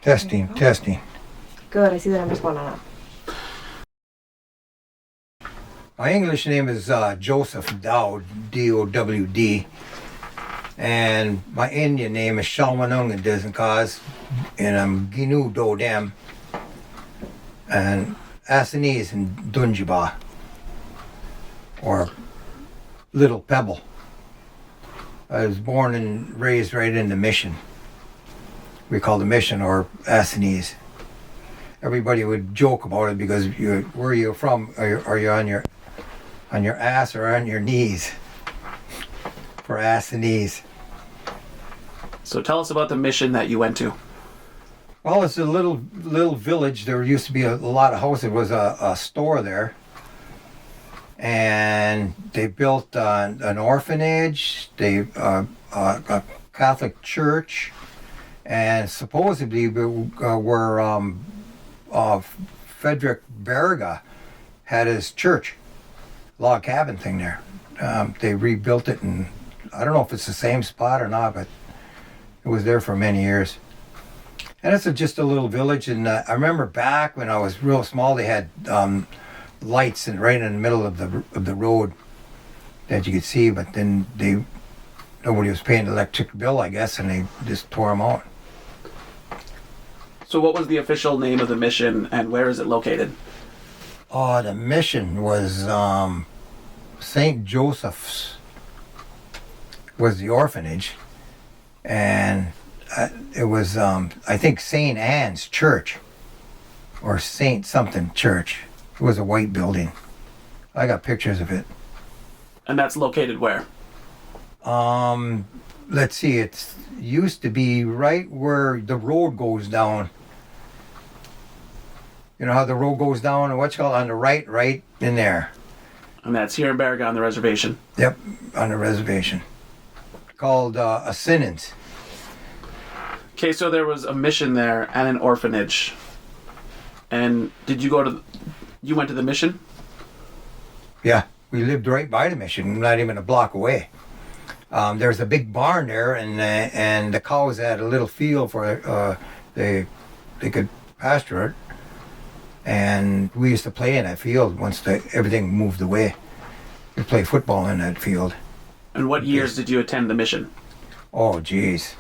Testing, testing. Good, I see the numbers going on up. My English name is Joseph Dowd, D-O-W-D. And my Indian name is Shalmanung and Dizenkas. And I'm Ginu Dodem. And Assanese and Dunjiba. Or Little Pebble. I was born and raised right in the mission. We call the mission, or Assanese. Everybody would joke about it because where are you from? Are you on your ass or on your knees? For Assanese. So tell us about the mission that you went to. Well, it's a little village. There used to be a lot of houses. There was a store there. And they built an orphanage, a Catholic church, and supposedly where Frederick Berga had his church, log cabin thing there. They rebuilt it, and I don't know if it's the same spot or not, but it was there for many years. And it's just a little village, and I remember back when I was real small, they had lights right in the middle of the road that you could see, but then nobody was paying the electric bill, I guess, and they just tore them out. So what was the official name of the mission, and where is it located? Oh, the mission was St. Joseph's was the orphanage, and it was I think St. Anne's Church or St. something Church. It was a white building. I got pictures of it. And that's located where? Let's see, it used to be right where the road goes down. You know how the road goes down and what's called on the right in there. And that's here in Baraga on the reservation? Yep, on the reservation. Called Assinans. Okay, so there was a mission there and an orphanage. And did you went to the mission? Yeah, we lived right by the mission, not even a block away. There's a big barn there, and the cows had a little field for they could pasture it, and we used to play in that field once everything moved away. We played football in that field. And what years did you attend the mission? Oh, geez.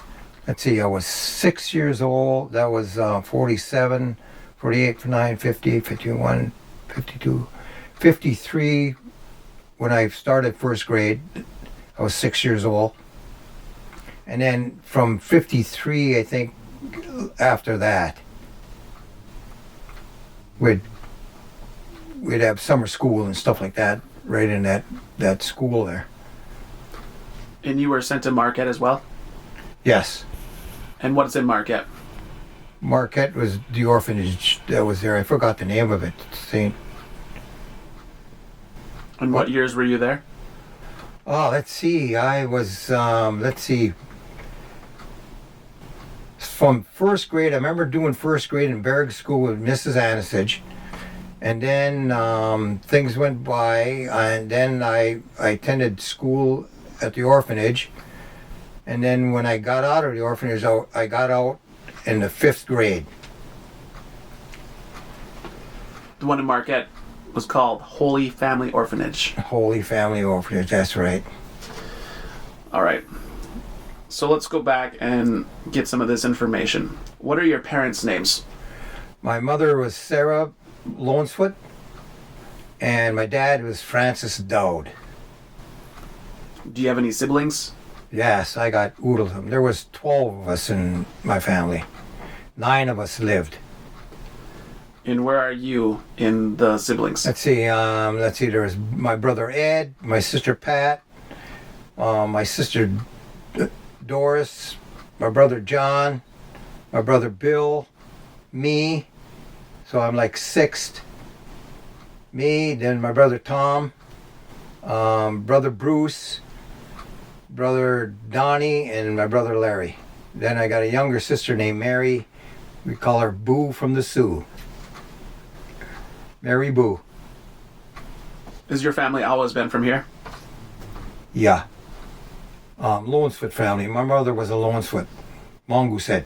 Let's see, I was 6 years old. That was 47, 48, 49, 50, 51, 52, 53. When I started first grade, I was 6 years old. And then from 53, I think, after that, we'd have summer school and stuff like that right in that school there. And you were sent to Marquette as well? Yes. And what's in Marquette? Marquette was the orphanage that was there. I forgot the name of it. St. And what years were you there? Oh, let's see. I was, from first grade. I remember doing first grade in Berg School with Mrs. Anisage. And then things went by, and then I attended school at the orphanage. And then when I got out of the orphanage, I got out in the 5th grade. The one in Marquette was called Holy Family Orphanage. Holy Family Orphanage, that's right. All right. So let's go back and get some of this information. What are your parents' names? My mother was Sarah Lonesfoot, and my dad was Francis Dowd. Do you have any siblings? Yes, I got oodles of them. There was 12 of us in my family. 9 of us lived. And where are you in the siblings? Let's see, there was my brother Ed, my sister Pat, my sister Doris, my brother John, my brother Bill, me, so I'm like 6th. Me, then my brother Tom, brother Bruce, brother Donnie, and my brother Larry. Then I got a younger sister named Mary. We call her Boo from the Sioux. Mary Boo. Has your family always been from here? Yeah. Lonesfoot family. My mother was a Lonesfoot. Mongoose head.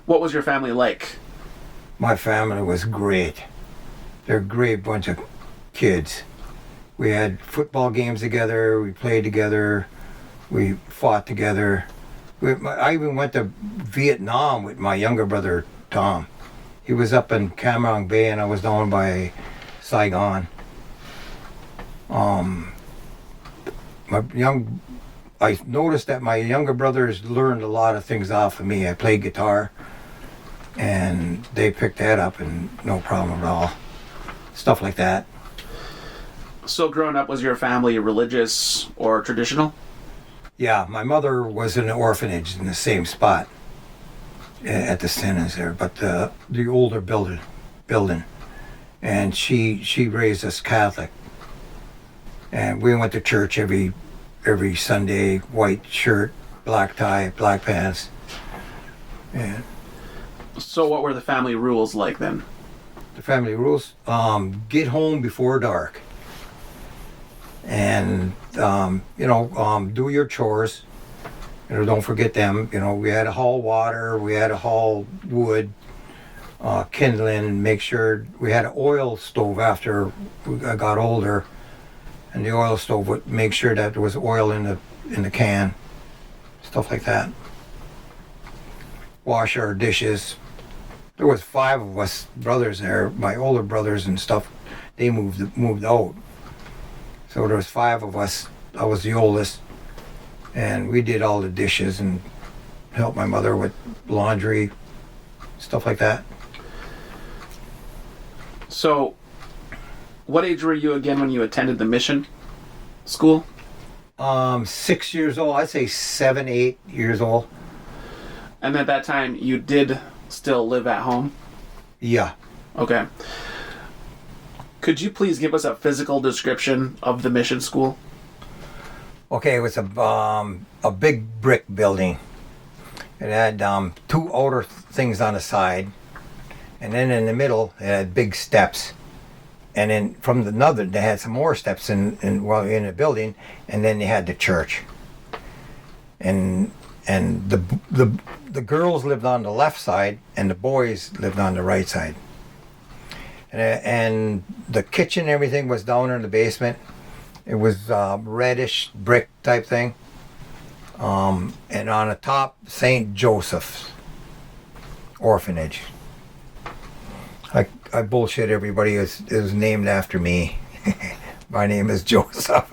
What was your family like? My family was great. They're a great bunch of kids. We had football games together, we played together, we fought together. I even went to Vietnam with my younger brother, Tom. He was up in Cam Ranh Bay and I was down by Saigon. I noticed that my younger brothers learned a lot of things off of me. I played guitar and they picked that up and no problem at all. Stuff like that. So growing up, was your family religious or traditional? Yeah, my mother was in an orphanage in the same spot at the Sinners there, but the older building. And she raised us Catholic. And we went to church every Sunday, white shirt, black tie, black pants. And So what were the family rules like then? the family rules, get home before dark. And, do your chores. Don't forget them. We had to haul water, we had to haul wood, kindling, make sure we had an oil stove after I got older. And the oil stove would make sure that there was oil in the can, stuff like that. Wash our dishes. There was 5 of us brothers there. My older brothers and stuff, they moved out. So there was 5 of us. I was the oldest, and we did all the dishes and helped my mother with laundry, stuff like that. So, what age were you again when you attended the mission school? 6 years old. I'd say 7, 8 years old. And at that time, you did still live at home? Yeah. Okay. Could you please give us a physical description of the mission school? Okay, it was a big brick building. It had 2 outer things on the side, and then in the middle it had big steps. And then from the other, they had some more steps in the building, and then they had the church. And the girls lived on the left side, and the boys lived on the right side. And the kitchen, everything was down in the basement. It was reddish brick type thing. And on the top, St. Joseph's Orphanage. I bullshit everybody. It was named after me. My name is Joseph.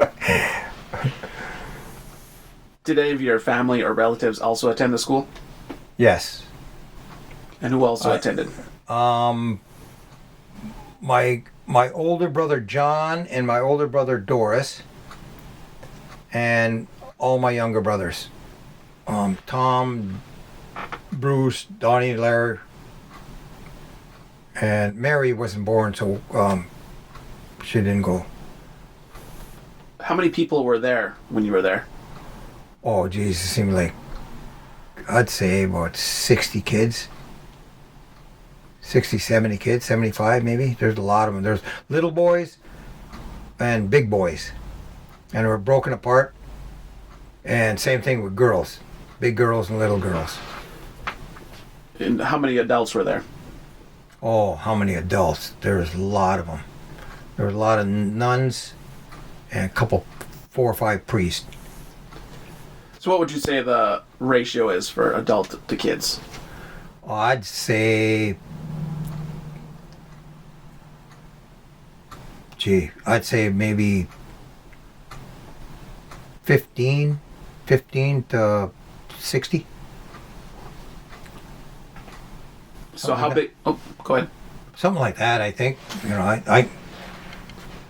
Did any of your family or relatives also attend the school? Yes. And who also attended? My older brother John and my older brother Doris, and all my younger brothers, Tom, Bruce, Donnie, Larry, and Mary wasn't born, so she didn't go. How many people were there when you were there? Oh geez, it seemed like I'd say about 60 kids. 60, 70 kids, 75 maybe. There's a lot of them. There's little boys and big boys. And they were broken apart. And same thing with girls. Big girls and little girls. And how many adults were there? Oh, how many adults? There's a lot of them. There were a lot of nuns and a couple, 4 or 5 priests. So what would you say the ratio is for adult to kids? Oh, I'd say... I'd say maybe 15 to 60. So how big? Oh, go ahead. Something like that, I think. I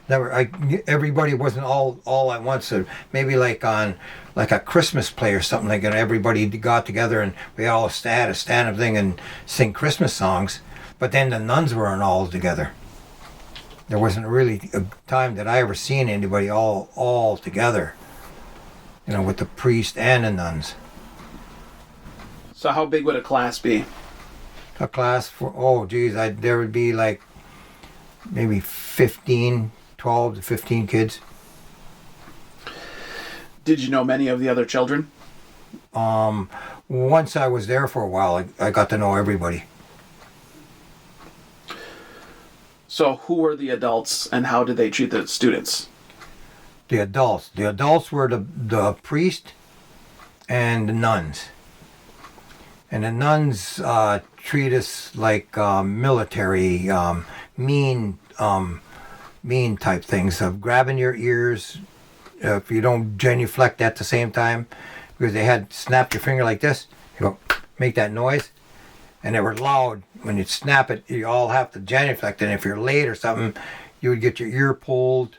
never. Everybody wasn't all at once. So maybe like on a Christmas play or something like that. Everybody got together and we all had a stand-up thing and sing Christmas songs. But then the nuns weren't all together. There wasn't really a time that I ever seen anybody all together. With the priest and the nuns. So how big would a class be? A class for, there would be like maybe 12 to 15 kids. Did you know many of the other children? Once I was there for a while, I got to know everybody. So who were the adults and how did they treat the students? The adults were the priest and the nuns. And the nuns treat us like military, mean type things of grabbing your ears if you don't genuflect at the same time, because they had snapped your finger like this. You go make that noise, and they were loud. When you snap it, you all have to genuflect, and if you're late or something, you would get your ear pulled,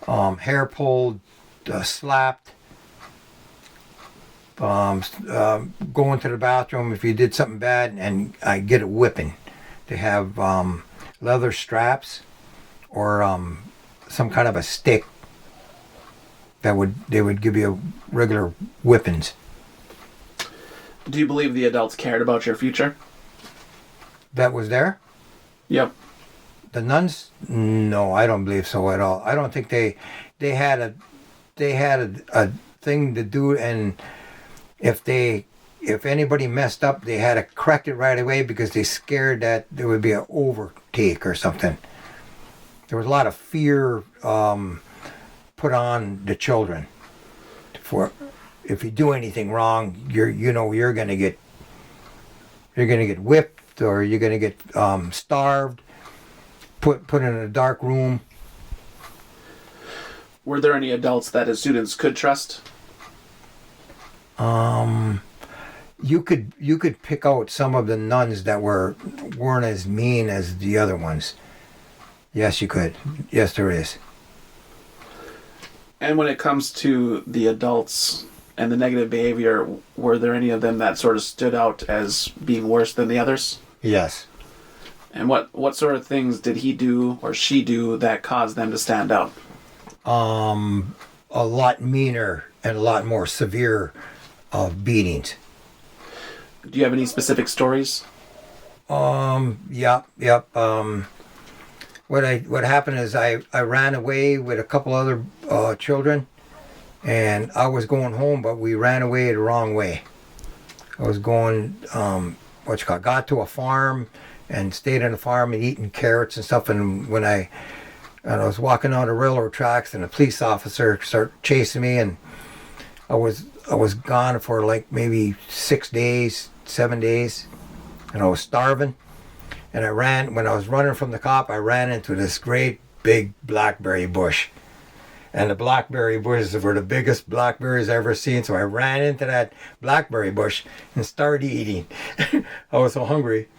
hair pulled, slapped. Going to the bathroom if you did something bad, and I get a whipping. They have leather straps or some kind of a stick that they would give you regular whippings. Do you believe the adults cared about your future? That was there? Yep. The nuns? No, I don't believe so at all. I don't think they had a thing to do, and if anybody messed up, they had to correct it right away because they scared that there would be an overtake or something. There was a lot of fear put on the children. For if you do anything wrong, you're gonna get whipped, or you're gonna get starved, put in a dark room. Were there any adults that as students could trust? You could pick out some of the nuns that weren't as mean as the other ones. Yes, you could. Yes, there is. And when it comes to the adults and the negative behavior, were there any of them that sort of stood out as being worse than the others? Yes. And what sort of things did he do or she do that caused them to stand out? A lot meaner and a lot more severe beatings. Do you have any specific stories? Yep. What happened is I ran away with a couple other children, and I was going home, but we ran away the wrong way. I was going, got to a farm and stayed on the farm and eating carrots and stuff, and when I was walking on the railroad tracks, and a police officer started chasing me, and I was gone for like maybe 6 days, 7 days, and I was starving. And when I was running from the cop, I ran into this great big blackberry bush. And the blackberry bushes were the biggest blackberries I ever seen. So I ran into that blackberry bush and started eating. I was so hungry.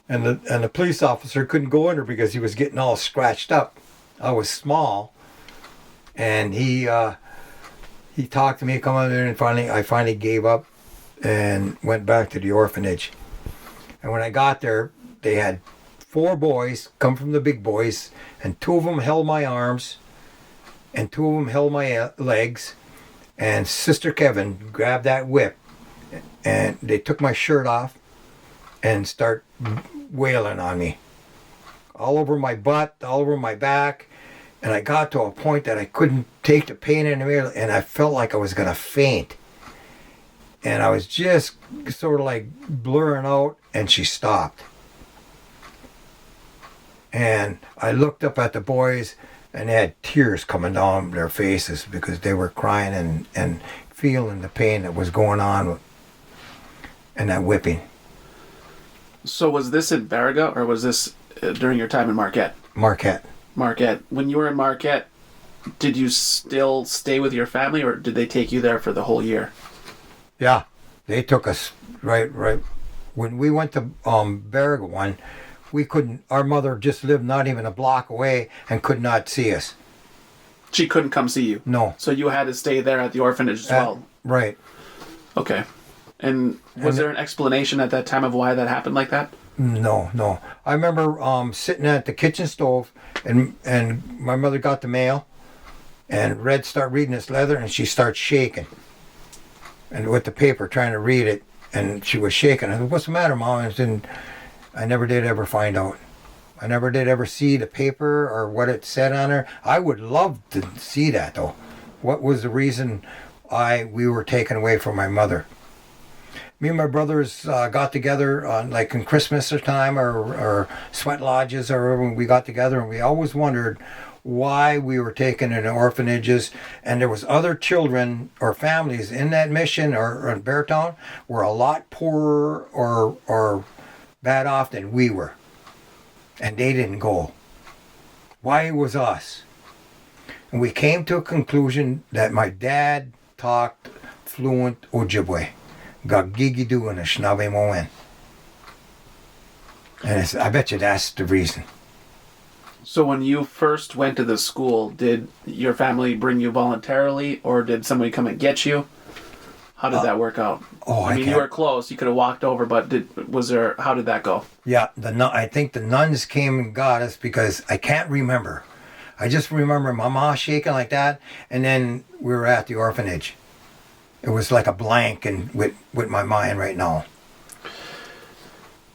And the police officer couldn't go in there because he was getting all scratched up. I was small. And he talked to me, come on there, and I finally gave up and went back to the orphanage. And when I got there, they had 4 boys come from the big boys, and 2 of them held my arms, and 2 of them held my legs, and Sister Kevin grabbed that whip, and they took my shirt off and start wailing on me. All over my butt, all over my back, and I got to a point that I couldn't take the pain anymore, and I felt like I was going to faint. And I was just sort of like blurring out, and she stopped. And I looked up at the boys, and they had tears coming down their faces because they were crying and feeling the pain that was going on and that whipping. So was this in Baraga, or was this during your time in Marquette? Marquette. Marquette. When you were in Marquette, did you still stay with your family, or did they take you there for the whole year? Yeah, they took us right. When we went to Baraga one, we couldn't. Our mother just lived not even a block away and could not see us. She couldn't come see you? No. So you had to stay there at the orphanage as well? Right. Okay. And was there an explanation at that time of why that happened like that? No. I remember sitting at the kitchen stove, and my mother got the mail, and started reading this letter, and she starts shaking, and with the paper trying to read it, and she was shaking. I said, "What's the matter, Mom?" And I never did ever find out. I never did ever see the paper or what it said on her. I would love to see that, though. What was the reason we were taken away from my mother? me and my brothers got together on like in Christmas or time or sweat lodges or wherever we got together, and we always wondered why we were taken into orphanages, and there was other children or families in that mission or in Beartown were a lot poorer or bad off than we were, and they didn't go. Why it was us? And we came to a conclusion that my dad talked fluent Ojibwe. Gagigidu and Anishinaabe Moen. And I bet you that's the reason. So when you first went to the school, did your family bring you voluntarily, or did somebody come and get you? How did that work out? I mean, you were close. You could have walked over, but how did that go? Yeah, I think the nuns came and got us because I can't remember. I just remember my mom shaking like that, and then we were at the orphanage. It was like a blank and with my mind right now.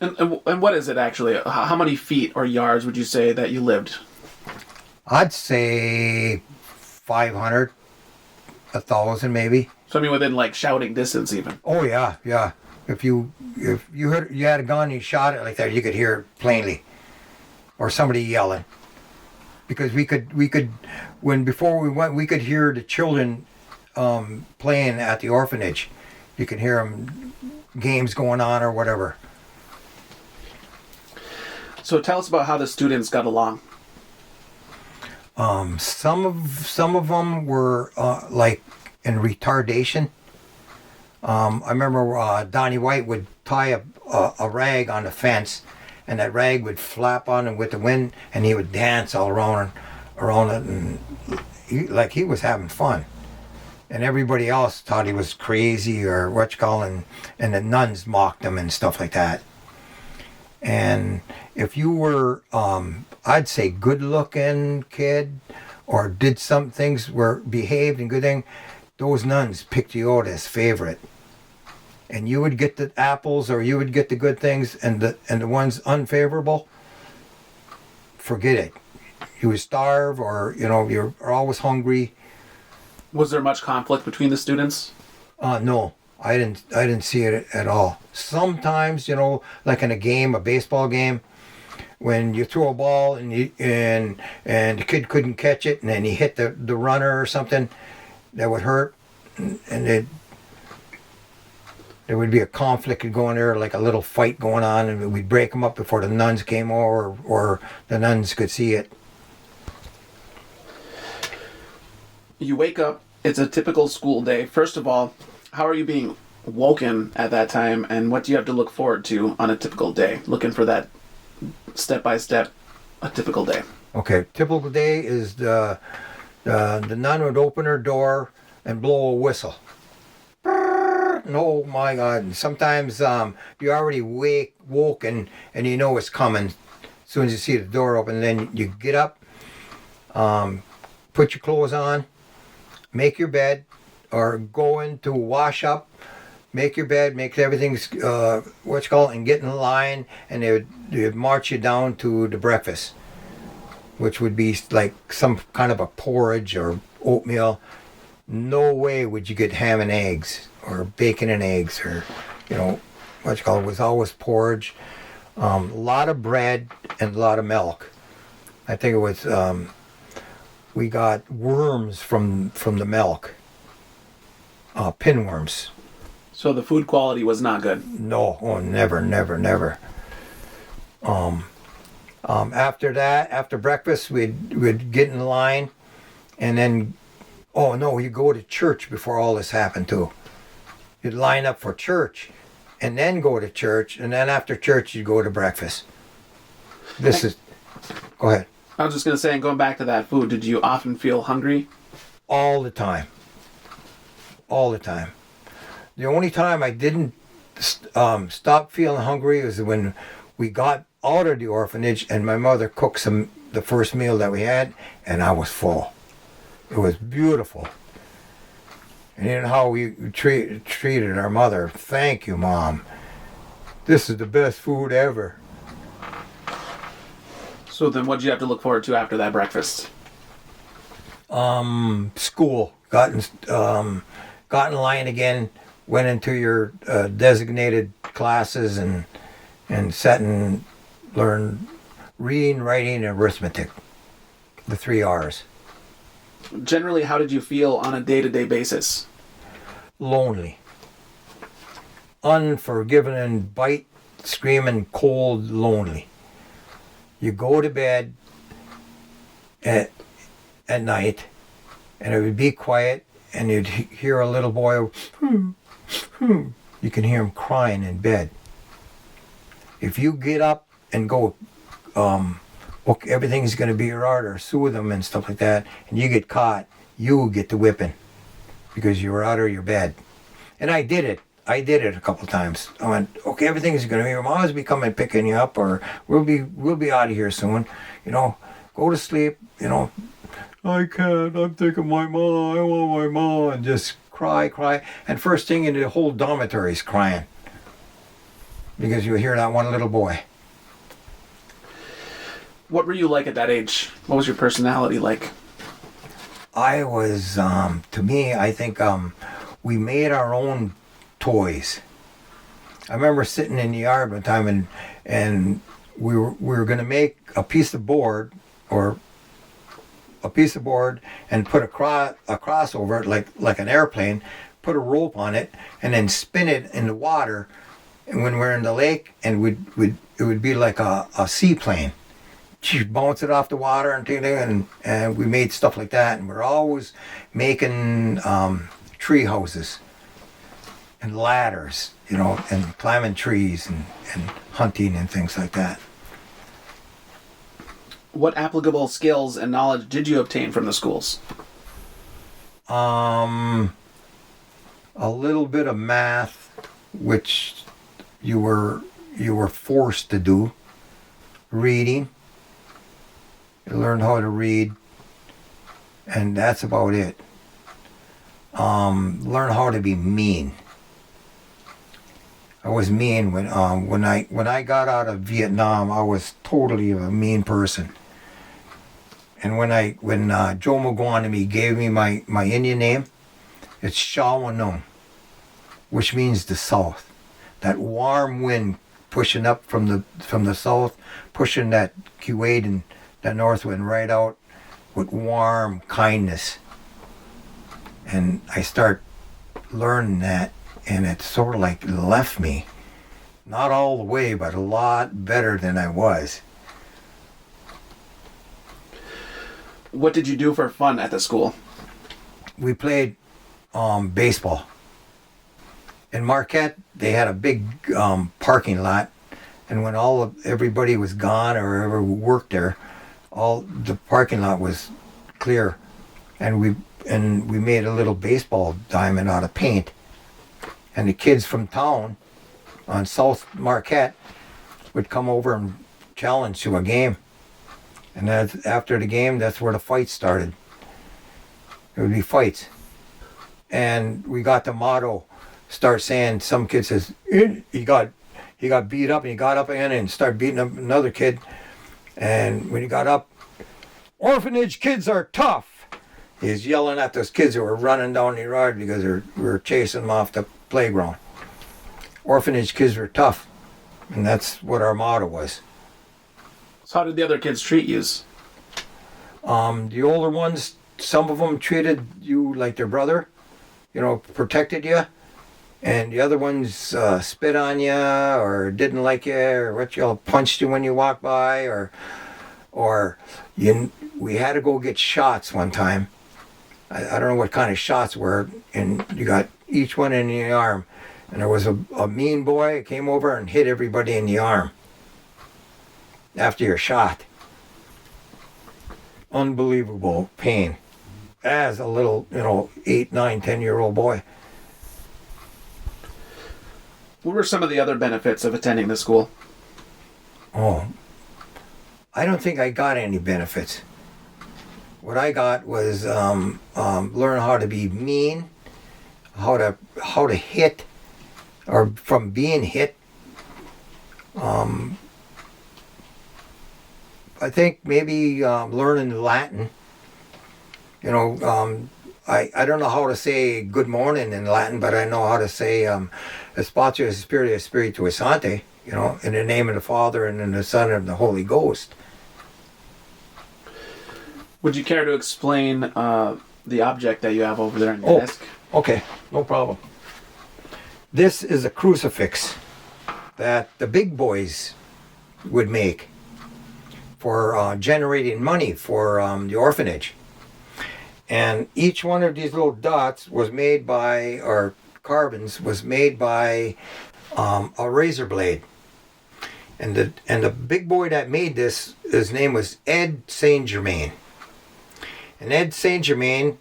And what is it actually? How many feet or yards would you say that you lived? I'd say 500, 1,000 maybe. So I mean, within like shouting distance, even. Oh yeah. If you heard you had a gun and you shot it like that, you could hear it plainly, or somebody yelling. Because we could before we went, we could hear the children playing at the orphanage. You could hear them games going on or whatever. So tell us about how the students got along. Some of them were like in retardation. I remember Donnie White would tie a rag on the fence, and that rag would flap on him with the wind, and he would dance all around it, and he was having fun. And everybody else thought he was crazy or and the nuns mocked him and stuff like that. And if you were, I'd say, good-looking kid, or did some things were behaved and good thing, those nuns picked you out as favorite. And you would get the apples, or you would get the good things, and the ones unfavorable, forget it. You would starve, or you're always hungry. Was there much conflict between the students? No. I didn't see it at all. Sometimes, like in a baseball game, when you throw a ball and the kid couldn't catch it, and then he hit the runner or something, that would hurt, and there would be a conflict going there, like a little fight going on, and we'd break them up before the nuns came over, or the nuns could see it. You wake up, it's a typical school day. First of all, how are you being woken at that time, and what do you have to look forward to on a typical day? Looking for that step-by-step, a typical day. Okay, typical day is the nun would open her door and blow a whistle. Oh my God! Sometimes you already woke and you know it's coming as soon as you see the door open. Then you get up, put your clothes on, make your bed, or go in to wash up, make your bed, make everything and get in line, and they would march you down to the breakfast, which would be like some kind of a porridge or oatmeal. No way would you get ham and eggs or bacon and eggs, or it was always porridge. A lot of bread and a lot of milk. I think it was we got worms from the milk. Pinworms. So the food quality was not good? No, never. After that, after breakfast, we'd get in line, and then, you go to church before all this happened too. You'd line up for church, and then go to church, and then after church, you'd go to breakfast. Go ahead. I was just going to say, and going back to that food, did you often feel hungry? All the time. The only time I didn't stop feeling hungry was when we got out of the orphanage and my mother cooked the first meal that we had, and I was full. It was beautiful. And how we treated our mother. Thank you, Mom. This is the best food ever. So then what did you have to look forward to after that breakfast? School. Got in line again went into your designated classes and sat and learned reading, writing, and arithmetic. The 3 R's. Generally, how did you feel on a day-to-day basis? Lonely. Unforgiving and bite, screaming, cold, lonely. You go to bed at night, and it would be quiet, and you'd hear a little boy, you can hear him crying in bed. If you get up and go, okay, everything's going to be alright, or soothe them and stuff like that, and you get caught, you get the whipping because you were out of your bed. And I did it a couple times. I went, okay, everything's going to be, your mom's be coming picking you up, or we'll be out of here soon. Go to sleep. I can't. I'm thinking my mom. I want my mom, and just cry. And first thing in the whole dormitory's crying because you hear that one little boy. What were you like at that age? What was your personality like? I was, to me, I think we made our own toys. I remember sitting in the yard one time and we were going to make a piece of board and put a cross over it like an airplane, put a rope on it, and then spin it in the water. And when we're in the lake, and it would be like a seaplane. You bounce it off the water and we made stuff like that. And we're always making tree houses and ladders, and climbing trees and hunting and things like that. What applicable skills and knowledge did you obtain from the schools? A little bit of math, which you were forced to do. Reading. You learned how to read, and that's about it. Learn how to be mean. I was mean when I got out of Vietnam. I was totally a mean person. And when Joe McGuanamy gave me my Indian name, it's Shawanung, which means the south. That warm wind pushing up from the south, pushing that Kuwait and that north wind right out with warm kindness. And I start learning that, and it sort of like left me. Not all the way, but a lot better than I was. What did you do for fun at the school? We played baseball. In Marquette, they had a big parking lot, and when everybody was gone or whoever worked there, all the parking lot was clear, and we made a little baseball diamond out of paint, and the kids from town on South Marquette would come over and challenge to a game, and after the game, that's where the fights started. There would be fights, and we got the motto. Start saying, some kid says he got beat up, and he got up again and started beating up another kid. And when he got up, orphanage kids are tough. He's yelling at those kids who were running down the yard because we were chasing them off the playground. Orphanage kids were tough, and that's what our motto was. So how did the other kids treat you? The older ones, some of them treated you like their brother, protected you. And the other ones spit on you or didn't like you or punched you when you walked by or we had to go get shots one time. I don't know what kind of shots were, and you got each one in the arm. And there was a mean boy who came over and hit everybody in the arm after your shot. Unbelievable pain as a little, 8, 9, 10-year-old boy. What were some of the other benefits of attending the school? Oh, I don't think I got any benefits. What I got was learn how to be mean, how to hit, or from being hit. I think maybe learning Latin. I don't know how to say good morning in Latin, but I know how to say Espatio Spiritu Sancti, in the name of the Father and in the Son and the Holy Ghost. Would you care to explain the object that you have over there on your desk? Okay, no problem. This is a crucifix that the big boys would make for generating money for the orphanage. And each one of these little dots was made by, or carbons, was made by a razor blade. And the big boy that made this, his name was Ed Saint Germain. And Ed Saint Germain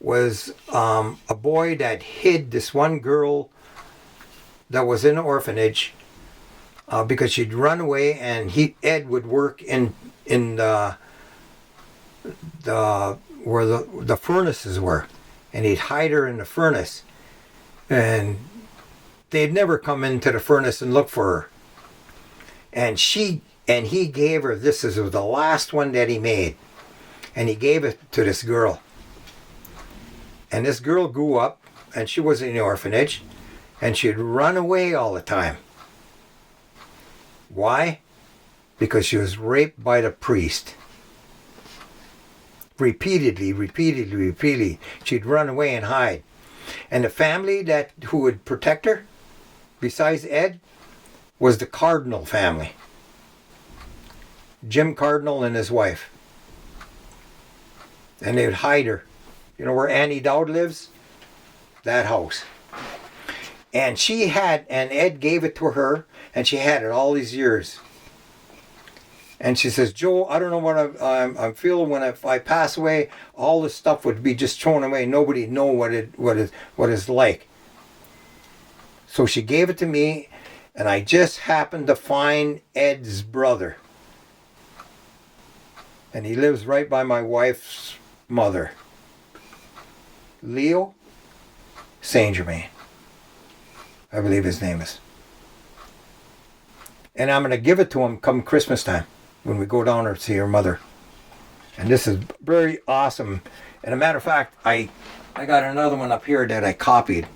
was a boy that hid this one girl that was in an orphanage because she'd run away, and Ed would work in the where the furnaces were, and he'd hide her in the furnace, and they'd never come into the furnace and look for her. And he gave her, this is the last one that he made, and he gave it to this girl. And this girl grew up, and she was in the orphanage, and she'd run away all the time. Why? Because she was raped by the priest. Repeatedly. She'd run away and hide. And the family who would protect her, besides Ed, was the Cardinal family. Jim Cardinal and his wife. And they would hide her. You know where Annie Dowd lives? That house. And Ed gave it to her, and she had it all these years. And she says, Joe, I don't know what I'm feeling if I pass away, all this stuff would be just thrown away. Nobody'd know what it's like. So she gave it to me, and I just happened to find Ed's brother. And he lives right by my wife's mother. Leo Saint Germain, I believe his name is. And I'm going to give it to him come Christmas time when we go down there to see her mother. And this is very awesome. And a matter of fact, I got another one up here that I copied,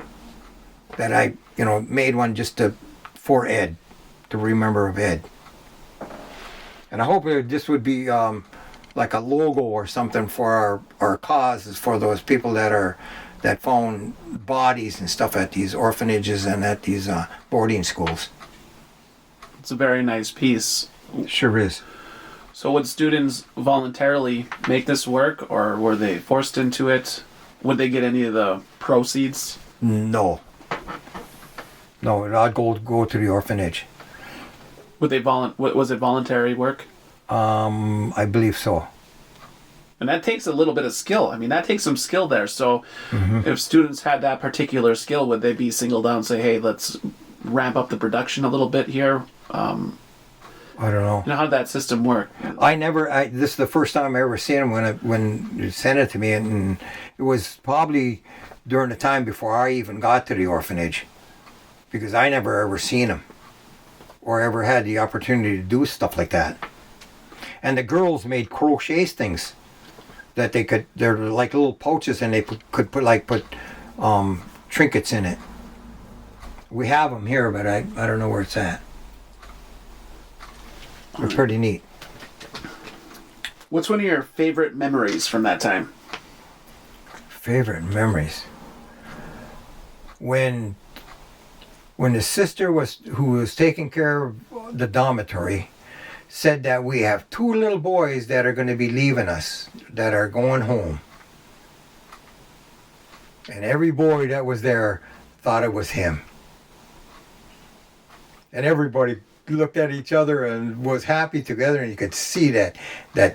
that I made one just for Ed, to remember of Ed. And I hope this would be like a logo or something for our causes, for those people that found bodies and stuff at these orphanages and at these boarding schools. It's a very nice piece. Sure is. So would students voluntarily make this work, or were they forced into it? Would they get any of the proceeds? No, I'd go to the orphanage. Would they was it voluntary work? I believe so. And that takes a little bit of skill. I mean, that takes some skill there. So if students had that particular skill, would they be singled out and say, hey, let's ramp up the production a little bit here? I don't know. How did that system work? This is the first time I ever seen him when you sent it to me, and it was probably during the time before I even got to the orphanage, because I never ever seen him or ever had the opportunity to do stuff like that. And the girls made crochet things that they're like little pouches, and they could put trinkets in it. We have them here, but I don't know where it's at. They're pretty neat. What's one of your favorite memories from that time? Favorite memories? When the sister who was taking care of the dormitory said that we have 2 little boys that are going to be leaving us, that are going home. And every boy that was there thought it was him. And everybody looked at each other and was happy together, and you could see that I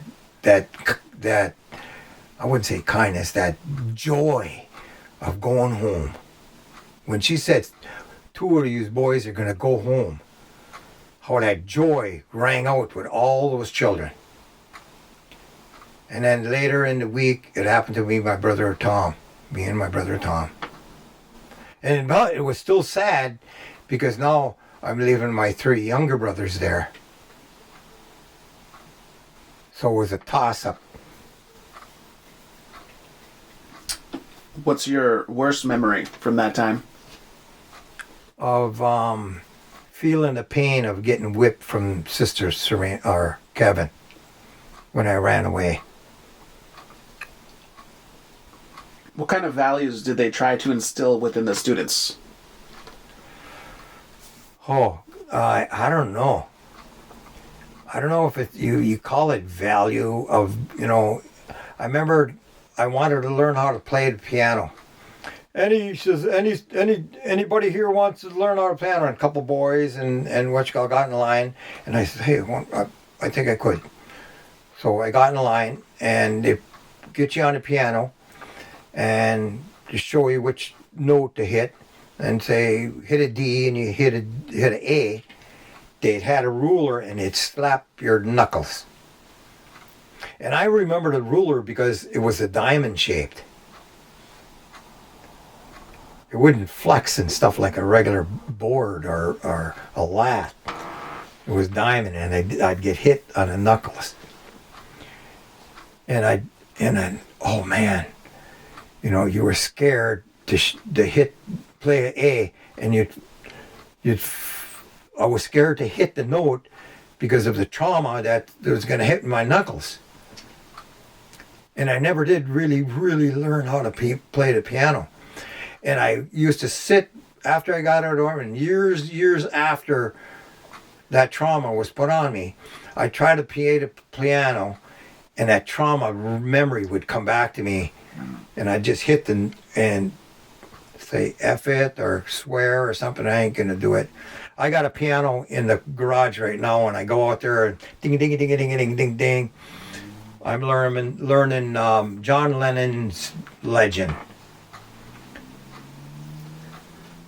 wouldn't say kindness, that joy of going home. When she said 2 of these boys are going to go home, how that joy rang out with all those children. And then later in the week, it happened to me and my brother Tom. And it was still sad, because now I'm leaving my 3 younger brothers there. So it was a toss-up. What's your worst memory from that time? Of feeling the pain of getting whipped from Sister Serene or Kevin when I ran away. What kind of values did they try to instill within the students? Oh, I don't know. I don't know if you call it value of, I remember I wanted to learn how to play the piano. Anybody here wants to learn how to play piano? And a couple boys and what you call got in line, and I said, hey, I think I could. So I got in line, and they get you on the piano, and just show you which note to hit, and say hit a D and you hit a A. They'd had a ruler and it'd slap your knuckles. And I remember the ruler because it was a diamond shaped. It wouldn't flex and stuff like a regular board or a lat. It was diamond, and I'd get hit on the knuckles. And oh man, you were scared to play an A, and I was scared to hit the note because of the trauma that was going to hit my knuckles. And I never did really learn how to play the piano. And I used to sit after I got out of the army, and years after that trauma was put on me, I tried to play the piano, and that trauma memory would come back to me, and I'd just hit and say F it or swear or something. I ain't gonna do it. I got a piano in the garage right now, and I go out there and ding ding ding ding ding ding ding. I'm learning John Lennon's Legend.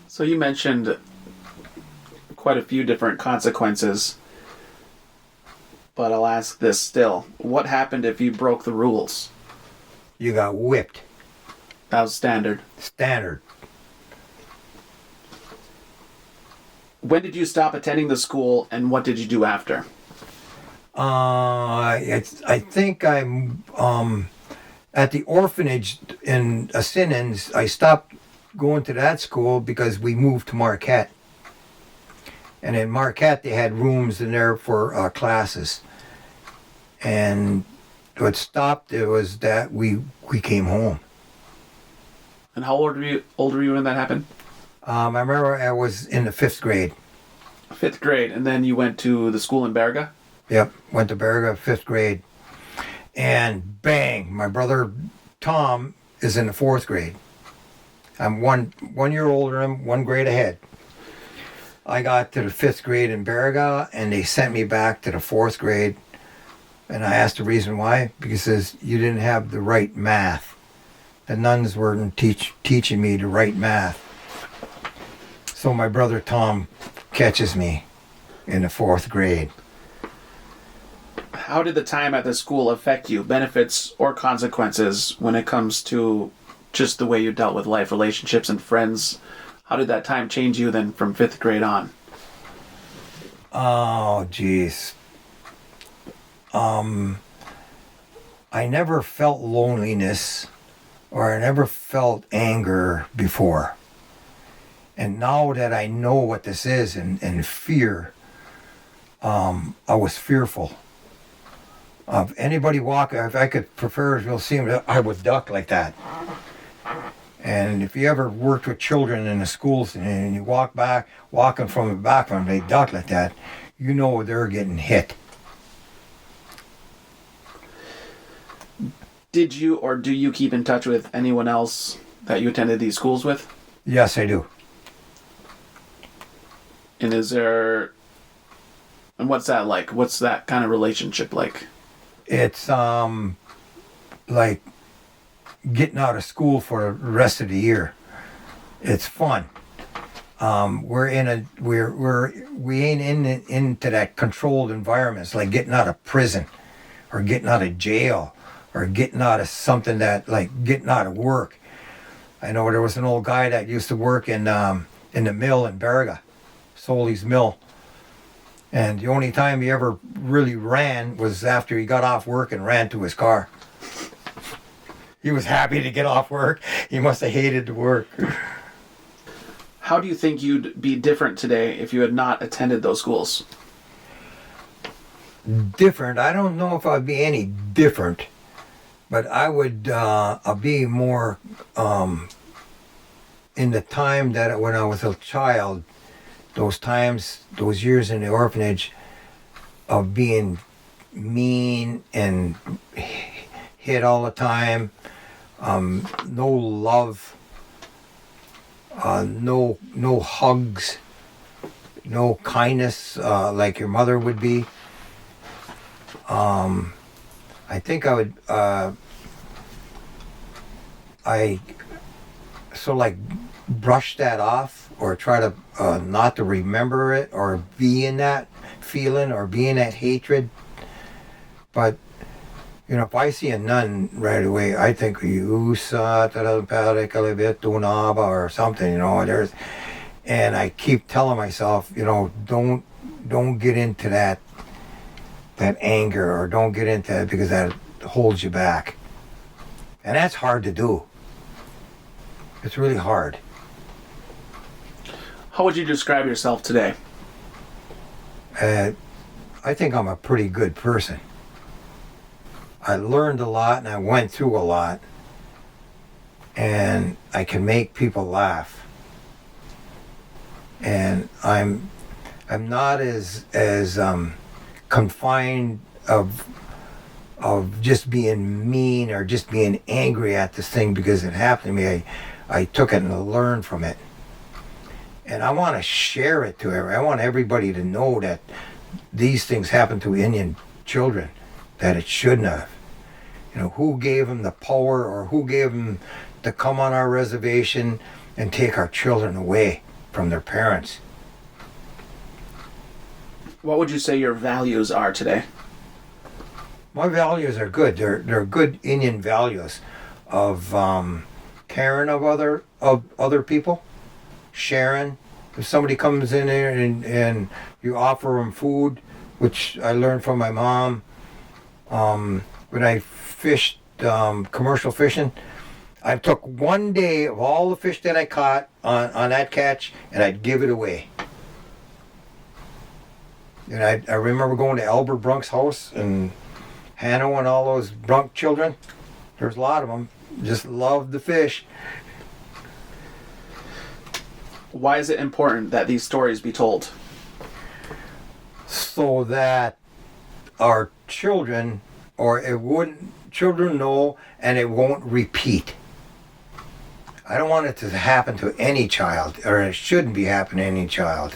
So you mentioned quite a few different consequences, but I'll ask this still. What happened if you broke the rules? You got whipped. That was standard. Standard. When did you stop attending the school, and what did you do after? I think I'm at the orphanage in Assinins. I stopped going to that school because we moved to Marquette. And in Marquette, they had rooms in there for classes. And what stopped it was that we came home. And how old were you when that happened? I remember I was in the 5th grade. 5th grade, and then you went to the school in Baraga? Yep, went to Baraga, 5th grade. And bang, my brother Tom is in the 4th grade. I'm one year older than him, 1 grade ahead. I got to the 5th grade in Baraga, and they sent me back to the 4th grade. And I asked the reason why, because you didn't have the right math. The nuns weren't teaching me the right math. So my brother Tom catches me in the 4th grade. How did the time at the school affect you, benefits or consequences, when it comes to just the way you dealt with life, relationships, and friends? How did that time change you then from 5th grade on? Oh, geez. I never felt loneliness or I never felt anger before. And now that I know what this is and fear, I was fearful of anybody walking. If I could prefer, you'll see him, I would duck like that. And if you ever worked with children in the schools and you walking from the back from them, they duck like that, you know they're getting hit. Did you or do you keep in touch with anyone else that you attended these schools with? Yes, I do. And and what's that like? What's that kind of relationship like? It's like getting out of school for the rest of the year. It's fun. We ain't into that controlled environment. It's like getting out of prison or getting out of jail or getting out of something that, like getting out of work. I know there was an old guy that used to work in the mill in Baraga, Soley's Mill. And the only time he ever really ran was after he got off work and ran to his car. he was happy to get off work. He must have hated to work. How do you think you'd be different today if you had not attended those schools? Different? I don't know if I'd be any different, but I would I'll be more in the time that when I was a child, those times, those years in the orphanage of being mean and hit all the time, no love, no hugs, no kindness like your mother would be. I think I would I sort of like brush that off or try to not to remember it or be in that feeling or be in that hatred. But you know, if I see a nun right away, I think or something, you know, and I keep telling myself, you know, don't get into that anger, or don't get into it, because that holds you back. And that's hard to do. It's really hard. How would you describe yourself today? I think I'm a pretty good person. I learned a lot and I went through a lot, and I can make people laugh. And I'm not as confined of just being mean or just being angry at this thing because it happened to me. I took it and learned from it. And I want to share it to everybody. I want everybody to know that these things happen to Indian children, that it shouldn't have. You know, who gave them the power, or who gave them to come on our reservation and take our children away from their parents? What would you say your values are today? My values are good. They're good Indian values of caring of other people, sharing. If somebody comes in there and you offer them food, which I learned from my mom. When I fished commercial fishing, I took one day of all the fish that I caught on that catch, and I'd give it away. And I remember going to Albert Brunk's house and Hannah and all those Brunk children. There's a lot of them. Just loved the fish. Why is it important that these stories be told? So that our children, children know, and it won't repeat. I don't want it to happen to any child, or it shouldn't be happening to any child.